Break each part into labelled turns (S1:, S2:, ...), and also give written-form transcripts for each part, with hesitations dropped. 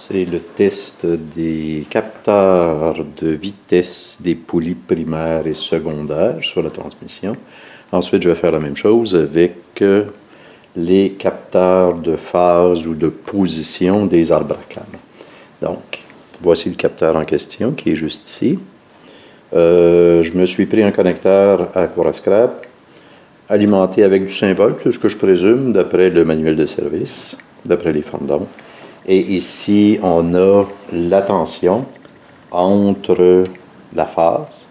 S1: C'est le test des capteurs de vitesse des poulies primaires et secondaires sur la transmission. Ensuite, je vais faire la même chose avec les capteurs de phase ou de position des arbres à cam. Donc, voici le capteur en question qui est juste ici. Je me suis pris un connecteur à courant scrap alimenté avec du 5 volts, c'est ce que je présume d'après le manuel de service, d'après les formes d'onde. Et ici, on a la tension entre la phase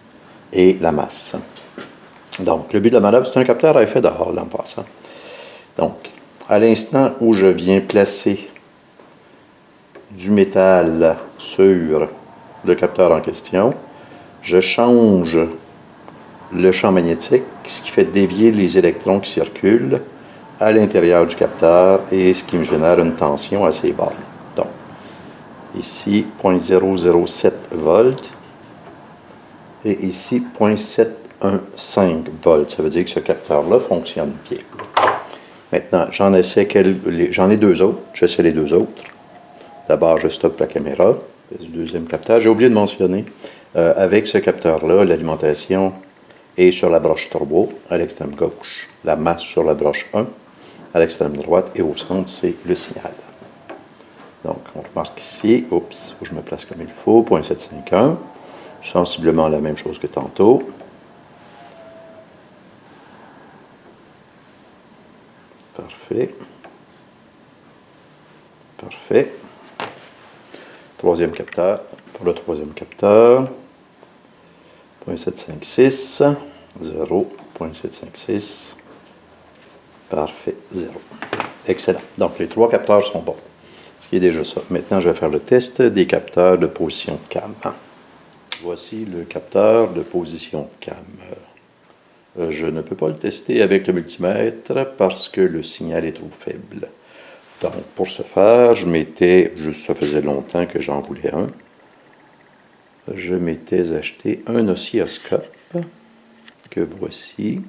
S1: et la masse. Donc, le but de la manœuvre, c'est un capteur à effet de Hall en passant. Donc, à l'instant où je viens placer du métal sur le capteur en question, je change le champ magnétique, ce qui fait dévier les électrons qui circulent à l'intérieur du capteur et ce qui me génère une tension assez basse. Donc, ici, 0.007 volts et ici, 0.715 volts. Ça veut dire que ce capteur-là fonctionne bien. Maintenant, j'en ai deux autres. J'essaie les deux autres. D'abord, je stoppe la caméra. Le deuxième capteur. J'ai oublié de mentionner, avec ce capteur-là, l'alimentation est sur la broche turbo à l'extrême gauche. La masse sur la broche 1 à l'extrême droite et au centre, c'est le signal. Donc, on remarque ici, oups, faut que je me place comme il faut, 0.751, sensiblement la même chose que tantôt. Parfait. Parfait. Troisième capteur, pour le troisième capteur, 0.756, 0, 0.756, parfait, 0. Excellent. Donc, les trois capteurs sont bons. Ce qui est déjà ça. Maintenant, je vais faire le test des capteurs de position de cam. Voici le capteur de position de cam. Je ne peux pas le tester avec le multimètre parce que le signal est trop faible. Donc, pour ce faire, ça faisait longtemps que j'en voulais un. Je m'étais acheté un oscilloscope que voici.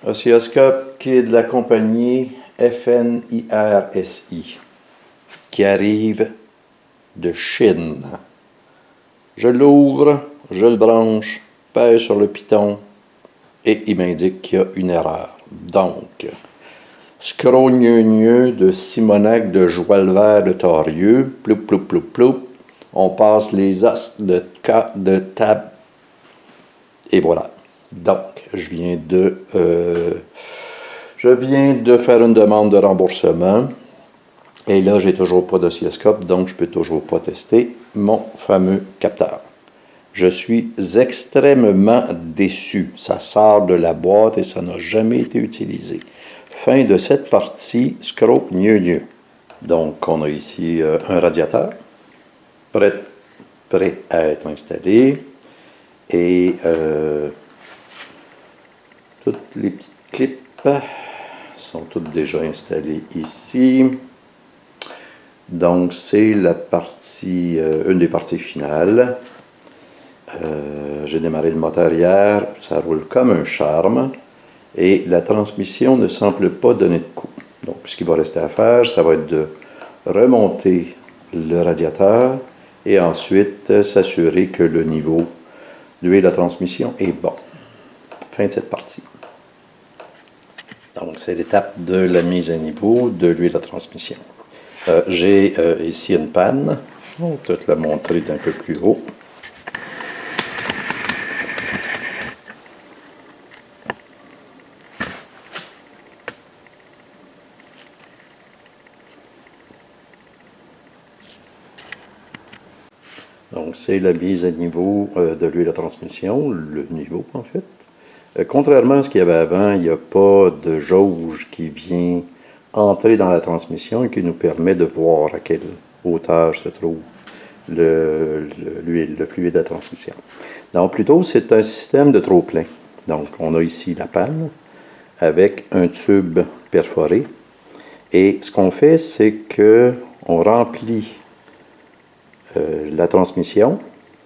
S1: Oscilloscope qui est de la compagnie FNIRSI, qui arrive de Chine. Je l'ouvre, je le branche, pèse sur le piton et il m'indique qu'il y a une erreur. Donc, scrogneux de Simonac de Joilvert de Torieux, ploup, ploup, ploup, ploup. On passe les os de table et voilà. Donc, je viens de faire une demande de remboursement et là, j'ai toujours pas d'oscilloscope, donc je peux toujours pas tester mon fameux capteur. Je suis extrêmement déçu. Ça sort de la boîte et ça n'a jamais été utilisé. Fin de cette partie, scrogneux. Donc, on a ici un radiateur. Prêt à être installé. Et toutes les petites clips sont toutes déjà installées ici. Donc, c'est la partie, une des parties finales. J'ai démarré le moteur hier, ça roule comme un charme. Et la transmission ne semble pas donner de coup. Donc, ce qui va rester à faire, ça va être de remonter le radiateur et ensuite s'assurer que le niveau d'huile de transmission est bon. Fin de cette partie. Donc, c'est l'étape de la mise à niveau de l'huile de transmission. J'ai ici une panne. On va peut-être la montrer d'un peu plus haut. Donc, c'est la mise à niveau de l'huile de transmission, le niveau en fait. Contrairement à ce qu'il y avait avant, il n'y a pas de jauge qui vient entrer dans la transmission et qui nous permet de voir à quelle hauteur se trouve le fluide de transmission. Donc, plutôt, c'est un système de trop-plein. Donc, on a ici la panne avec un tube perforé. Et ce qu'on fait, c'est qu'on remplit la transmission.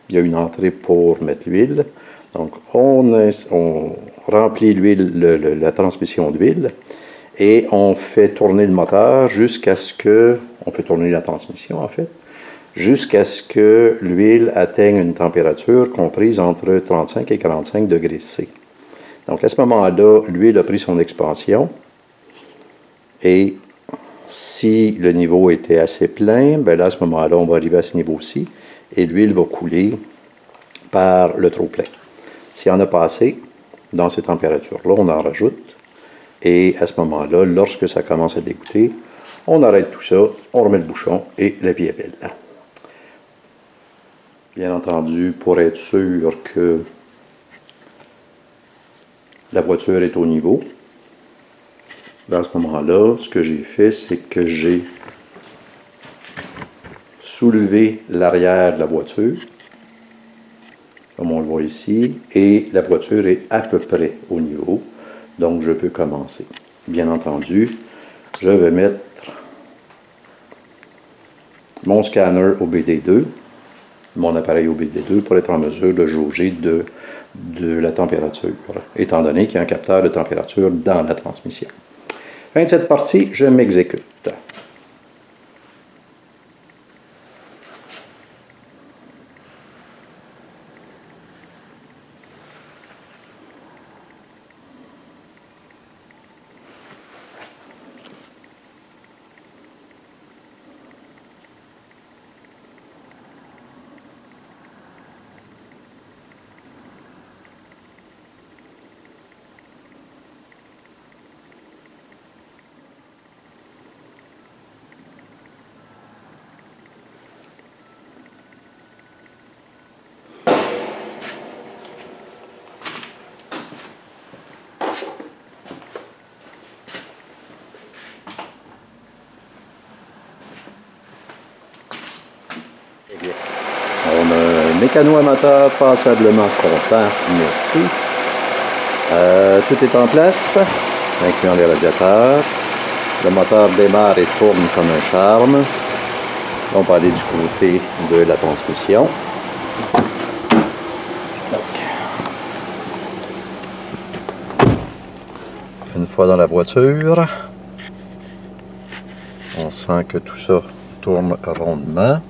S1: Il y a une entrée pour mettre l'huile. Donc, on remplit l'huile, la transmission d'huile. Et on fait tourner le moteur jusqu'à ce que... On fait tourner la transmission, en fait, jusqu'à ce que l'huile atteigne une température comprise entre 35 et 45 degrés C. Donc, à ce moment-là, l'huile a pris son expansion. Et si le niveau était assez plein, bien là, à ce moment-là, on va arriver à ce niveau-ci. Et l'huile va couler par le trop-plein. S'il y en a pas assez, dans ces températures-là, on en rajoute. Et à ce moment-là, lorsque ça commence à dégoûter, on arrête tout ça, on remet le bouchon et la vie est belle. Bien entendu, pour être sûr que la voiture est au niveau, à ce moment-là, ce que j'ai fait, c'est que j'ai soulevé l'arrière de la voiture, comme on le voit ici, et la voiture est à peu près au niveau. Donc, je peux commencer. Bien entendu, je vais mettre mon scanner au BD2, mon appareil au BD2, pour être en mesure de jauger de la température, étant donné qu'il y a un capteur de température dans la transmission. Fin de cette partie, je m'exécute. On a un mécano-amateur passablement content, merci. Tout est en place, incluant les radiateurs. Le moteur démarre et tourne comme un charme. On va aller du côté de la transmission. Donc, une fois dans la voiture, on sent que tout ça tourne rondement.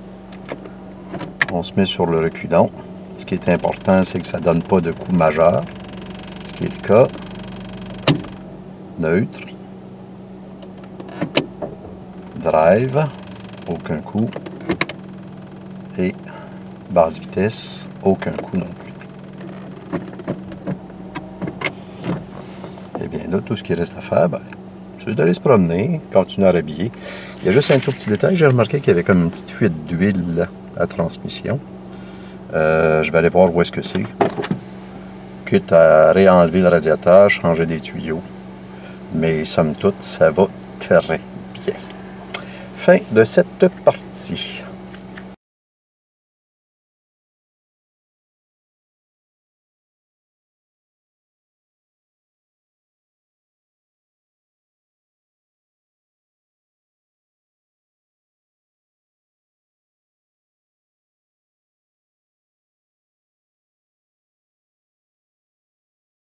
S1: On se met sur le reculon. Ce qui est important, c'est que ça ne donne pas de coup majeur, ce qui est le cas. Neutre. Drive, aucun coup. Et basse vitesse, aucun coup non plus. Et bien là, tout ce qui reste à faire, c'est d'aller se promener, continuer à rhabiller. Il y a juste un tout petit détail, j'ai remarqué qu'il y avait comme une petite fuite d'huile à transmission. Je vais aller voir où est-ce que c'est. Quitte à réenlever le radiateur, changer des tuyaux. Mais somme toute, ça va très bien. Fin de cette partie.